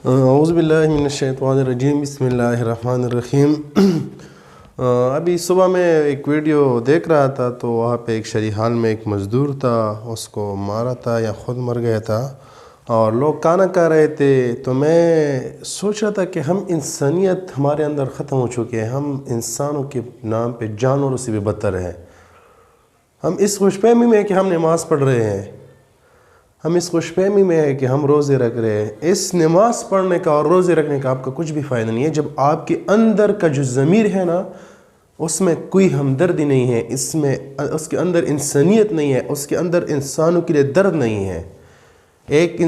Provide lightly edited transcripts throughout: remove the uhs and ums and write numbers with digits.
اعوذ باللہ من الشیطان الرجیم، بسم اللہ الرحمن الرحیم۔ ابھی صبح میں ایک ویڈیو دیکھ رہا تھا تو وہاں پہ ایک شہری حال میں ایک مزدور تھا، اس کو مارا تھا یا خود مر گیا تھا اور لوگ کھانا کھا رہے تھے۔ تو میں سوچ رہا تھا کہ ہم انسانیت ہمارے اندر ختم ہو چکی ہے، ہم انسانوں کے نام پہ جانوروں سے بھی بدتر ہیں۔ ہم اس خوش فہمی میں کہ ہم نماز پڑھ رہے ہیں، ہم اس خوش فہمی میں ہے کہ ہم روزے رکھ رہے ہیں۔ اس نماز پڑھنے کا اور روزے رکھنے کا آپ کا کچھ بھی فائدہ نہیں ہے جب آپ کے اندر کا جو ضمیر ہے نا، اس میں کوئی ہمدردی نہیں ہے، اس کے اندر انسانیت نہیں ہے، اس کے اندر انسانوں کے لیے درد نہیں ہے۔ ایک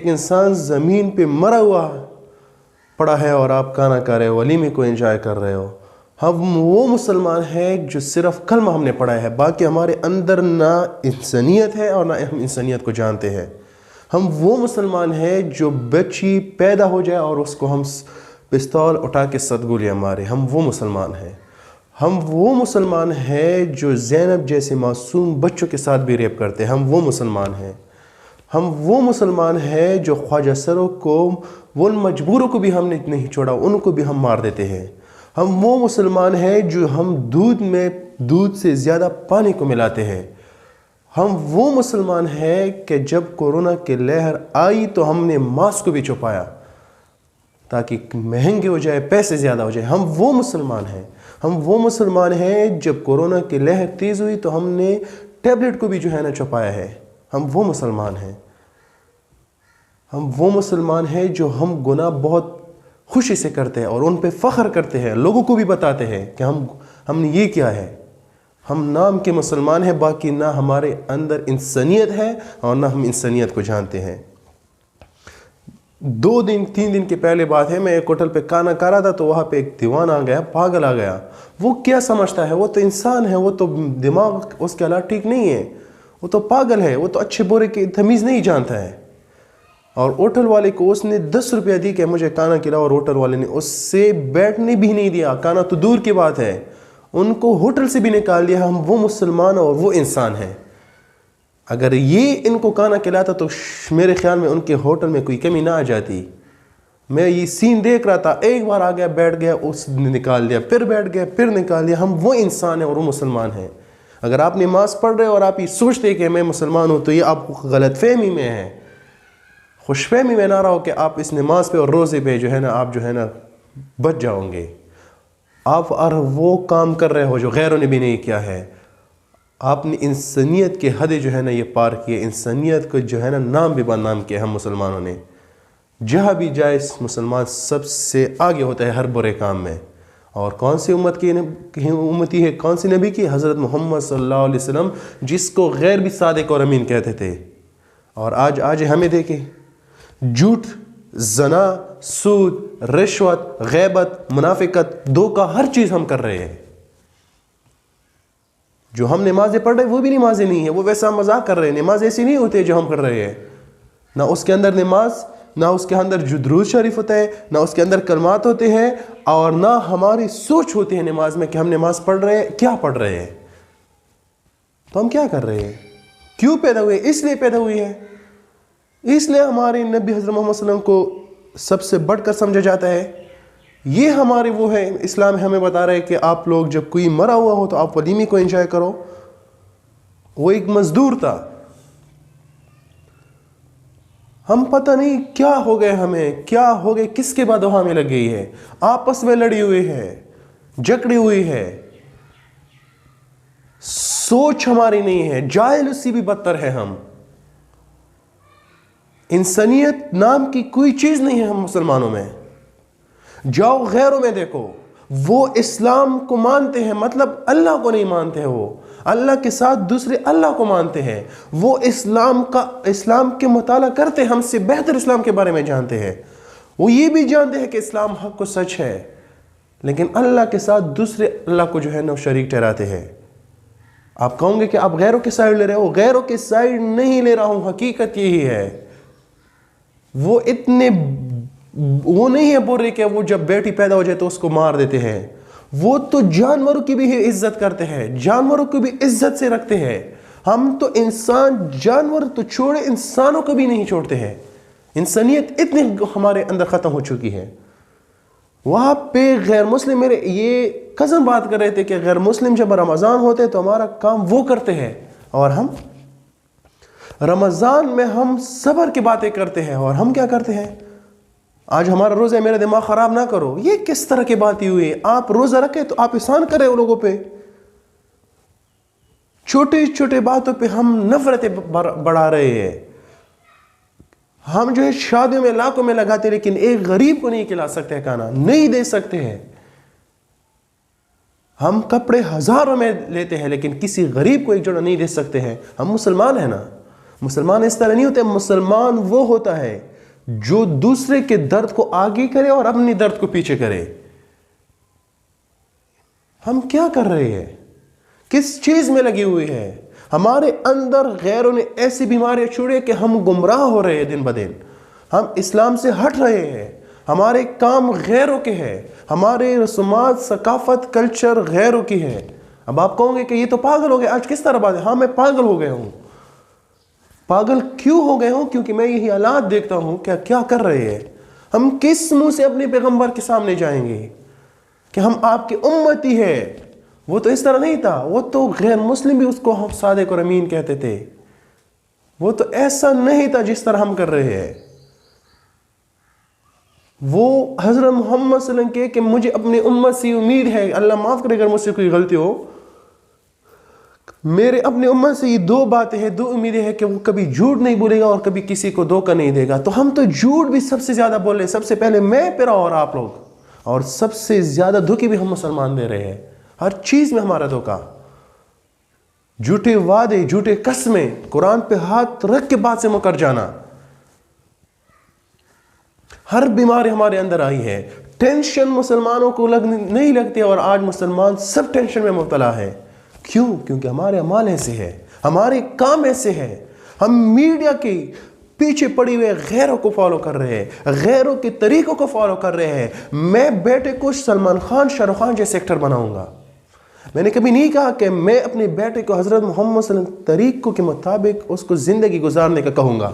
انسان زمین پہ مرا ہوا پڑا ہے اور آپ کھانا کھا رہے ہو، ولیمے کو انجوائے کر رہے ہو۔ ہم وہ مسلمان ہیں جو صرف کلمہ ہم نے پڑھا ہے، باقی ہمارے اندر نہ انسانیت ہے اور نہ ہم انسانیت کو جانتے ہیں۔ ہم وہ مسلمان ہیں جو بچی پیدا ہو جائے اور اس کو ہم پستول اٹھا کے 7 گولیاں مارے، ہم وہ مسلمان ہیں۔ ہم وہ مسلمان ہیں جو زینب جیسے معصوم بچوں کے ساتھ بھی ریپ کرتے ہیں، ہم وہ مسلمان ہیں۔ ہم وہ مسلمان ہیں جو خواجہ سروں کو، وہ مجبوروں کو بھی ہم نے نہیں چھوڑا، ان کو بھی ہم مار دیتے ہیں۔ ہم وہ مسلمان ہیں جو ہم دودھ سے زیادہ پانی کو ملاتے ہیں۔ ہم وہ مسلمان ہیں کہ جب کورونا کی لہر آئی تو ہم نے ماسک کو بھی چھپایا تاکہ مہنگے ہو جائے، پیسے زیادہ ہو جائے۔ ہم وہ مسلمان ہیں۔ ہم وہ مسلمان ہیں جب کورونا کی لہر تیز ہوئی تو ہم نے ٹیبلٹ کو بھی جو ہے نا چھپایا ہے۔ ہم وہ مسلمان ہیں۔ ہم وہ مسلمان ہیں جو ہم گناہ بہت خوشی سے کرتے ہیں اور ان پہ فخر کرتے ہیں، لوگوں کو بھی بتاتے ہیں کہ ہم نے یہ کیا ہے۔ ہم نام کے مسلمان ہیں، باقی نہ ہمارے اندر انسانیت ہے اور نہ ہم انسانیت کو جانتے ہیں۔ 2-3 دن کے پہلے بات ہے، میں ایک ہوٹل پہ کھانا کھا رہا تھا تو وہاں پہ ایک دیوان آ گیا، پاگل آ گیا۔ وہ کیا سمجھتا ہے؟ وہ تو انسان ہے، وہ تو دماغ اس کے علاوہ ٹھیک نہیں ہے، وہ تو پاگل ہے، وہ تو اچھے برے کی تمیز نہیں جانتا ہے۔ اور ہوٹل والے کو اس نے 10 روپیہ دی کہ مجھے کھانا کھلاؤ، اور ہوٹل والے نے اس سے بیٹھنے بھی نہیں دیا، کھانا تو دور کی بات ہے، ان کو ہوٹل سے بھی نکال دیا۔ ہم وہ مسلمان اور وہ انسان ہیں۔ اگر یہ ان کو کھانا کھلاتا تو میرے خیال میں ان کے ہوٹل میں کوئی کمی نہ آ جاتی۔ میں یہ سین دیکھ رہا تھا، ایک بار آ گیا، بیٹھ گیا، اس نے نکال دیا، پھر بیٹھ گیا، پھر نکال دیا۔ ہم وہ انسان ہیں اور وہ مسلمان ہیں۔ اگر آپ نماز پڑھ رہے ہو اور آپ یہ سوچتے کہ میں مسلمان ہوں تو یہ آپ غلط فہمی میں ہے۔ خوش فہمی میں نہ رہو کہ آپ اس نماز پہ اور روزے پہ جو ہے نا آپ جو ہے نا بچ جاؤں گے۔ آپ اور وہ کام کر رہے ہو جو غیروں نے بھی نہیں کیا ہے۔ آپ نے انسانیت کے حد جو ہے نا یہ پار کیے، انسانیت کو جو ہے نا نام بھی بدنام کیا ہم مسلمانوں نے۔ جہاں بھی جائے مسلمان سب سے آگے ہوتا ہے ہر برے کام میں۔ اور کون سی امتی ہے، کون سی نبی کی؟ حضرت محمد صلی اللہ علیہ وسلم، جس کو غیر بھی صادق اور امین کہتے تھے۔ اور آج ہمیں دیکھیں، جھوٹ، زنا، سود، رشوت، غیبت، منافقت، دھوکہ، ہر چیز ہم کر رہے ہیں۔ جو ہم نمازیں پڑھ رہے ہیں وہ بھی نمازیں نہیں ہیں، وہ ویسا مذاق کر رہے ہیں۔ نماز ایسی نہیں ہوتی ہے جو ہم کر رہے ہیں، نہ اس کے اندر نماز، نہ اس کے اندر جو درود شریف ہوتا ہے، نہ اس کے اندر کلمات ہوتے ہیں، اور نہ ہماری سوچ ہوتی ہے نماز میں کہ ہم نماز پڑھ رہے ہیں، کیا پڑھ رہے ہیں۔ تو ہم کیا کر رہے ہیں؟ کیوں پیدا ہوئے؟ اس لیے پیدا ہوئی ہے، اس لیے ہمارے نبی حضرت محمد صلی اللہ علیہ وسلم کو سب سے بڑھ کر سمجھا جاتا ہے۔ یہ ہمارے وہ ہے، اسلام ہمیں بتا رہا ہے کہ آپ لوگ جب کوئی مرا ہوا ہو تو آپ ولیمے کو انجوائے کرو۔ وہ ایک مزدور تھا، ہم پتہ نہیں کیا ہو گئے، ہمیں کیا ہو گئے، کس کے بعد ہمیں لگ گئی ہے، آپس میں لڑی ہوئی ہے، جھگڑی ہوئی ہے، سوچ ہماری نہیں ہے، جاہل اس سے بھی بدتر ہے ہم۔ انسانیت نام کی کوئی چیز نہیں ہے ہم مسلمانوں میں۔ جاؤ غیروں میں دیکھو، وہ اسلام کو مانتے ہیں، مطلب اللہ کو نہیں مانتے ہیں، وہ اللہ کے ساتھ دوسرے اللہ کو مانتے ہیں۔ وہ اسلام کے مطالعہ کرتے ہیں، ہم سے بہتر اسلام کے بارے میں جانتے ہیں۔ وہ یہ بھی جانتے ہیں کہ اسلام حق و سچ ہے، لیکن اللہ کے ساتھ دوسرے اللہ کو جو ہے نا شریک ٹھہراتے ہیں۔ آپ کہوں گے کہ آپ غیروں کے سائڈ لے رہے ہو، غیروں کے سائڈ نہیں لے رہا ہوں، حقیقت یہی ہے۔ وہ نہیں ہے بول رہے کہ وہ جب بیٹی پیدا ہو جائے تو اس کو مار دیتے ہیں۔ وہ تو جانوروں کی بھی عزت کرتے ہیں، جانوروں کو بھی عزت سے رکھتے ہیں۔ ہم تو انسان، جانور تو چھوڑے، انسانوں کو بھی نہیں چھوڑتے ہیں۔ انسانیت اتنی ہمارے اندر ختم ہو چکی ہے. وہاں پہ غیر مسلم، میرے یہ کزن بات کر رہے تھے کہ غیر مسلم جب رمضان ہوتے تو ہمارا کام وہ کرتے ہیں، اور ہم رمضان میں ہم صبر کی باتیں کرتے ہیں، اور ہم کیا کرتے ہیں؟ آج ہمارا روزہ ہے، میرا دماغ خراب نہ کرو. یہ کس طرح کی بات ہوئی؟ آپ روزہ رکھے تو آپ احسان کریں ان لوگوں پہ. چھوٹی چھوٹی باتوں پہ ہم نفرتیں بڑھا رہے ہیں. ہم جو ہے شادیوں میں لاکھوں میں لگاتے، لیکن ایک غریب کو نہیں کھلا سکتے ہیں، کھانا نہیں دے سکتے ہیں. ہم کپڑے ہزاروں میں لیتے ہیں لیکن کسی غریب کو ایک جوڑا نہیں دے سکتے ہیں. ہم مسلمان ہیں نا. مسلمان اس طرح نہیں ہوتے. مسلمان وہ ہوتا ہے جو دوسرے کے درد کو آگے کرے اور اپنی درد کو پیچھے کرے. ہم کیا کر رہے ہیں؟ کس چیز میں لگی ہوئی ہے؟ ہمارے اندر غیروں نے ایسی بیماریاں چھوڑے کہ ہم گمراہ ہو رہے ہیں دن بدن. ہم اسلام سے ہٹ رہے ہیں. ہمارے کام غیروں کے ہیں. ہمارے رسومات، ثقافت، کلچر غیروں کی ہے. اب آپ کہوں گے کہ یہ تو پاگل ہو گئے. آج کس طرح بات ہے؟ ہاں، میں پاگل ہو گیا ہوں. پاگل کیوں ہو گئے ہوں؟ کیونکہ میں یہی حالات دیکھتا ہوں کہ کیا کر رہے ہیں. ہم کس منہ سے اپنے پیغمبر کے سامنے جائیں گے کہ ہم آپ کی امتی ہے؟ وہ تو اس طرح نہیں تھا. وہ تو غیر مسلم بھی اس کو ہم صادق اور امین کہتے تھے. وہ تو ایسا نہیں تھا جس طرح ہم کر رہے ہیں. وہ حضرت محمد صلی اللہ علیہ وسلم کے کہ مجھے اپنی امت سے امید ہے، اللہ معاف کرے اگر مجھ سے کوئی غلطی ہو، میرے اپنے امت سے یہ دو باتیں ہیں، دو امیدیں ہیں کہ وہ کبھی جھوٹ نہیں بولے گا اور کبھی کسی کو دھوکہ نہیں دے گا. تو ہم تو جھوٹ بھی سب سے زیادہ بول رہے ہیں. سب سے پہلے میں، پھر اور آپ لوگ. اور سب سے زیادہ دھوکے بھی ہم مسلمان دے رہے ہیں. ہر چیز میں ہمارا دھوکہ، جھوٹے وعدے، جھوٹے قسمیں، قرآن پہ ہاتھ رکھ کے بات سے مکر جانا. ہر بیماری ہمارے اندر آئی ہے. ٹینشن مسلمانوں کو نہیں لگتی، اور آج مسلمان سب ٹینشن میں مبتلا ہے. کیوں؟ کیونکہ ہمارے اعمال ایسے ہیں، ہمارے کام ایسے ہیں. ہم میڈیا کے پیچھے پڑی ہوئے غیروں کو فالو کر رہے ہیں، غیروں کے طریقوں کو فالو کر رہے ہیں. میں بیٹے کو سلمان خان، شاہ رخ خان جیسے ایکٹر بناؤں گا. میں نے کبھی نہیں کہا کہ میں اپنے بیٹے کو حضرت محمد صلی اللہ علیہ وسلم طریقوں کے مطابق اس کو زندگی گزارنے کا کہوں گا.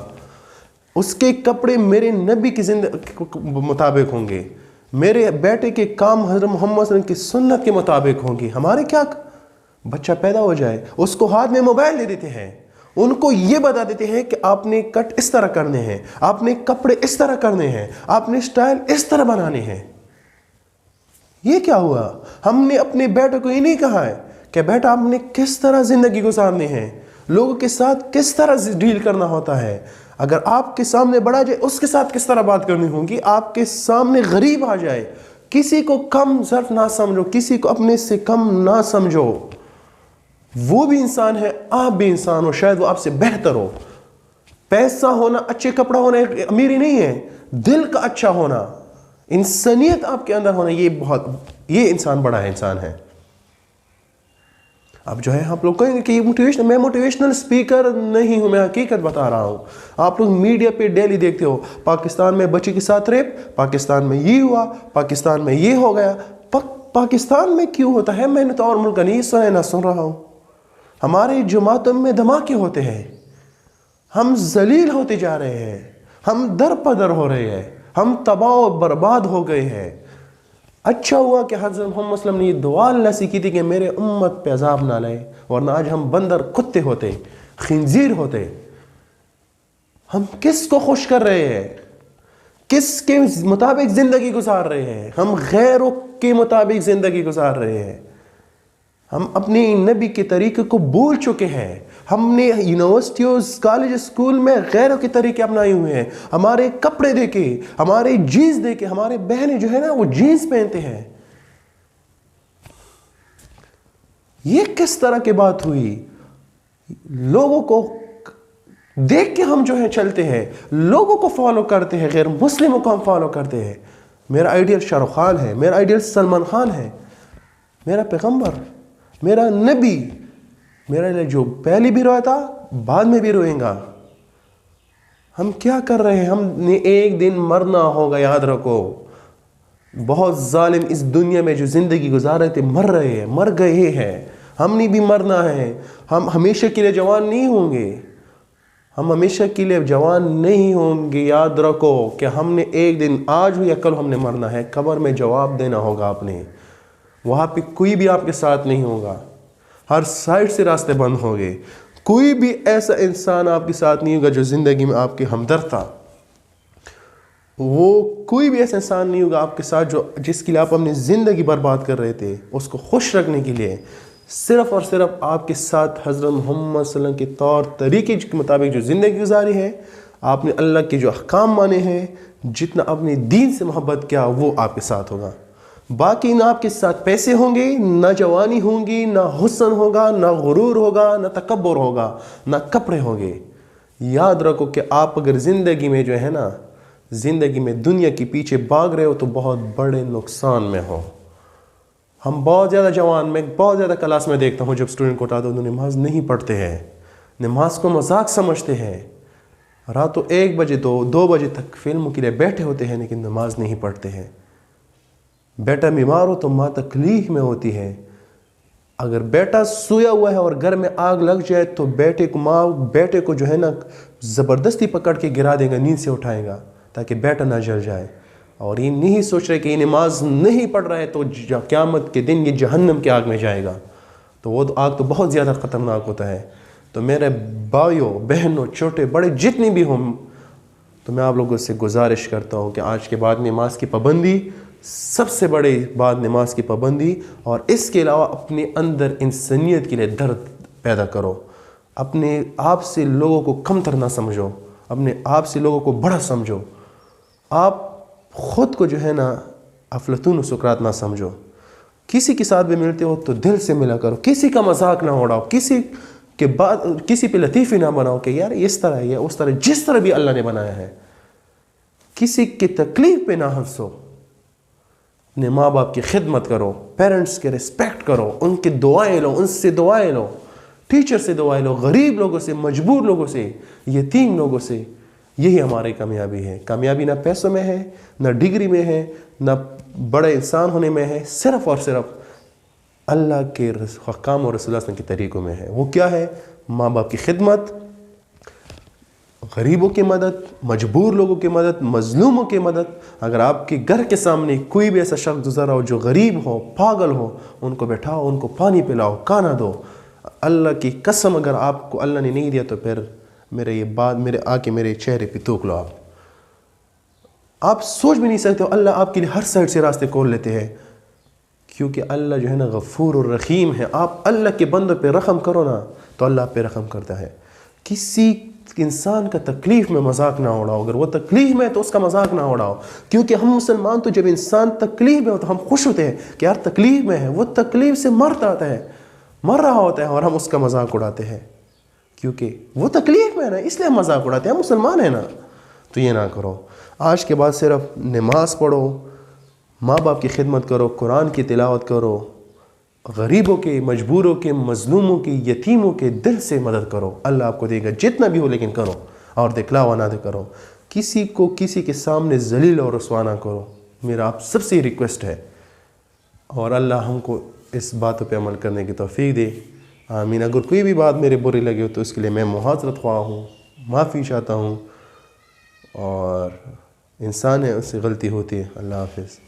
اس کے کپڑے میرے نبی کی زندگی مطابق ہوں گے. میرے بیٹے کے کام حضرت محمد صلی اللہ علیہ وسلم کی سنت کے مطابق ہوں گے. ہمارے کیا بچہ پیدا ہو جائے، اس کو ہاتھ میں موبائل دے دیتے ہیں، ان کو یہ بتا دیتے ہیں کہ آپ نے کٹ اس طرح کرنے ہیں، آپ نے کپڑے اس طرح کرنے ہیں، آپ نے سٹائل اس طرح بنانے ہیں. یہ کیا ہوا؟ ہم نے اپنے بیٹے کو یہ نہیں کہا ہے کہ بیٹا آپ نے کس طرح زندگی گزارنی ہے، لوگوں کے ساتھ کس طرح ڈیل کرنا ہوتا ہے. اگر آپ کے سامنے بڑا جائے اس کے ساتھ کس طرح بات کرنی ہوگی. آپ کے سامنے غریب آ جائے، کسی کو کم ظرف نہ سمجھو، کسی کو اپنے سے کم نہ سمجھو. وہ بھی انسان ہے، آپ بھی انسان ہو، شاید وہ آپ سے بہتر ہو. پیسہ ہونا، اچھے کپڑا ہونا امیری نہیں ہے. دل کا اچھا ہونا، انسانیت آپ کے اندر ہونا، یہ انسان بڑا ہے، انسان ہے. اب جو ہے آپ لوگ کہیں گے کہ یہ میں موٹیویشنل اسپیکر نہیں ہوں، میں حقیقت بتا رہا ہوں. آپ لوگ میڈیا پہ ڈیلی دیکھتے ہو، پاکستان میں بچی کے ساتھ ریپ، پاکستان میں یہ ہوا، پاکستان میں یہ ہو گیا. پاکستان میں کیوں ہوتا ہے؟ میں نے تو اور ملک نہیں سنا، نہ سن رہا ہوں. ہمارے جماعتوں میں دھماکے ہوتے ہیں، ہم ذلیل ہوتے جا رہے ہیں، ہم در پدر ہو رہے ہیں، ہم تباہ و برباد ہو گئے ہیں. اچھا ہوا کہ حضرت محمد صلی اللہ علیہ وسلم نے یہ دعا اللہ سے کی تھی کہ میرے امت پہ عذاب نہ لائے، ورنہ آج ہم بندر، کتے ہوتے، خنزیر ہوتے. ہم کس کو خوش کر رہے ہیں؟ کس کے مطابق زندگی گزار رہے ہیں؟ ہم غیروں کے مطابق زندگی گزار رہے ہیں. ہم اپنے نبی کے طریقے کو بھول چکے ہیں. ہم نے یونیورسٹیوں، کالج، اسکول میں غیروں کے طریقے اپنائے ہوئے ہیں. ہمارے کپڑے دیکھے، ہمارے جینس دیکھے، ہمارے بہنیں جو ہے نا وہ جینس پہنتے ہیں. یہ کس طرح کی بات ہوئی؟ لوگوں کو دیکھ کے ہم جو ہے چلتے ہیں، لوگوں کو فالو کرتے ہیں، غیر مسلموں کو ہم فالو کرتے ہیں. میرا آئیڈیل شاہ رخ خان ہے، میرا آئیڈیل سلمان خان ہے، میرا پیغمبر، میرا نبی، میرا لیے جو پہلی بھی رویا تھا بعد میں بھی روئیں گا. ہم کیا کر رہے ہیں؟ ہم نے ایک دن مرنا ہوگا، یاد رکھو. بہت ظالم اس دنیا میں جو زندگی گزار رہے تھے مر رہے ہیں، مر گئے ہیں. ہم نے بھی مرنا ہے. ہم ہمیشہ کے لیے جوان نہیں ہوں گے. ہم ہمیشہ کے لیے جوان نہیں ہوں گے. یاد رکھو کہ ہم نے ایک دن آج ہو یا کل ہم نے مرنا ہے. قبر میں جواب دینا ہوگا آپ نے. وہاں پہ کوئی بھی آپ کے ساتھ نہیں ہوگا. ہر سائڈ سے راستے بند ہوں گے. کوئی بھی ایسا انسان آپ کے ساتھ نہیں ہوگا جو زندگی میں آپ کے ہمدرد تھا. وہ کوئی بھی ایسا انسان نہیں ہوگا آپ کے ساتھ جو جس کے لیے آپ اپنی زندگی برباد کر رہے تھے اس کو خوش رکھنے کے لیے. صرف اور صرف آپ کے ساتھ حضرت محمد صلی اللہ علیہ وسلم کے طور طریقے کے مطابق جو زندگی گزاری ہے, آپ نے اللہ کے جو احکام مانے ہیں, جتنا اپنے دین سے محبت کیا, وہ آپ کے ساتھ ہوگا. باقی نہ آپ کے ساتھ پیسے ہوں گے, نہ جوانی ہوں گی, نہ حسن ہوگا, نہ غرور ہوگا, نہ تکبر ہوگا, نہ کپڑے ہوں گے. یاد رکھو کہ آپ اگر زندگی میں جو ہے نا, زندگی میں دنیا کے پیچھے بھاگ رہے ہو تو بہت بڑے نقصان میں ہو. ہم بہت زیادہ جوان, میں بہت زیادہ کلاس میں دیکھتا ہوں جب اسٹوڈنٹ کو اٹھاتا ہوں, نماز نہیں پڑھتے ہیں, نماز کو مذاق سمجھتے ہیں, راتوں 1 بجے 2 بجے تک فلموں کے لیے بیٹھے ہوتے ہیں لیکن نماز نہیں پڑھتے ہیں. بیٹا بیمار ہو تو ماں تکلیف میں ہوتی ہے. اگر بیٹا سویا ہوا ہے اور گھر میں آگ لگ جائے تو ماں بیٹے کو جو ہے نا زبردستی پکڑ کے گرا دے گا, نیند سے اٹھائے گا تاکہ بیٹا نہ جل جائے. اور یہ نہیں سوچ رہے کہ یہ نماز نہیں پڑھ رہا ہے تو قیامت کے دن یہ جہنم کی آگ میں جائے گا. تو وہ آگ تو بہت زیادہ خطرناک ہوتا ہے. تو میرے بھائیوں بہنوں چھوٹے بڑے جتنی بھی ہوں, تو میں آپ لوگوں سے گزارش کرتا ہوں کہ آج کے بعد نماز کی پابندی, سب سے بڑی بات نماز کی پابندی, اور اس کے علاوہ اپنے اندر انسانیت کے لیے درد پیدا کرو. اپنے آپ سے لوگوں کو کمتر نہ سمجھو, اپنے آپ سے لوگوں کو بڑا سمجھو. آپ خود کو جو ہے نا افلاطون و سقراط نہ سمجھو. کسی کے ساتھ بھی ملتے ہو تو دل سے ملا کرو, کسی کا مذاق نہ اڑاؤ, کسی پہ لطیفی نہ بناؤ کہ یار اس طرح یا اس طرح, جس طرح بھی اللہ نے بنایا ہے. کسی کی تکلیف پہ نہ ہنسو. اپنے ماں باپ کی خدمت کرو, پیرنٹس کے رسپیکٹ کرو, ان کی دعائیں لو, ان سے دعائیں لو, ٹیچر سے دعائیں لو, غریب لوگوں سے, مجبور لوگوں سے, یتیم لوگوں سے. یہی ہماری کامیابی ہے. کامیابی نہ پیسوں میں ہے, نہ ڈگری میں ہے, نہ بڑے انسان ہونے میں ہے, صرف اور صرف اللہ کے حکام اور رسول اللہ کے طریقوں میں ہے. وہ کیا ہے؟ ماں باپ کی خدمت, غریبوں کی مدد, مجبور لوگوں کی مدد, مظلوموں کی مدد. اگر آپ کے گھر کے سامنے کوئی بھی ایسا شخص گزرا ہو جو غریب ہو, پاگل ہو, ان کو بٹھاؤ, ان کو پانی پلاؤ, کھانا دو. اللہ کی قسم اگر آپ کو اللہ نے نہیں دیا تو پھر میرے چہرے پہ تھوک لو. آپ سوچ بھی نہیں سکتے ہو, اللہ آپ کے لیے ہر سائڈ سے راستے کھول لیتے ہیں, کیونکہ اللہ جو ہے نا غفور اور رحیم ہے. آپ اللہ کے بندوں پہ رحم کرو نا تو اللہ آپ پہ رحم کرتا ہے. کسی انسان کا تکلیف میں مذاق نہ اڑاؤ. اگر وہ تکلیف میں ہے تو اس کا مذاق نہ اڑاؤ, کیونکہ ہم مسلمان تو جب انسان تکلیف میں ہو تو ہم خوش ہوتے ہیں کہ یار تکلیف میں ہے. وہ تکلیف سے مر رہا ہوتا ہے اور ہم اس کا مذاق اڑاتے ہیں کیونکہ وہ تکلیف میں ہے نا, اس لیے ہم مذاق اڑاتے ہیں. ہم مسلمان ہیں نا. تو یہ نہ کرو. آج کے بعد صرف نماز پڑھو, ماں باپ کی خدمت کرو, قرآن کی تلاوت کرو, غریبوں کے, مجبوروں کے, مظلوموں کے, یتیموں کے دل سے مدد کرو. اللہ آپ کو دے گا جتنا بھی ہو, لیکن کرو اور دکھلاوا نہ کرو. کسی کو کسی کے سامنے ذلیل اور رسوا نہ کرو. میرا آپ سب سے ریکویسٹ ہے, اور اللہ ہم کو اس باتوں پہ عمل کرنے کی توفیق دے. آمین. اگر کوئی بھی بات میرے بری لگے ہو تو اس کے لیے میں معذرت خواہ ہوں, معافی چاہتا ہوں, اور انسان ہے اس سے غلطی ہوتی ہے. اللہ حافظ.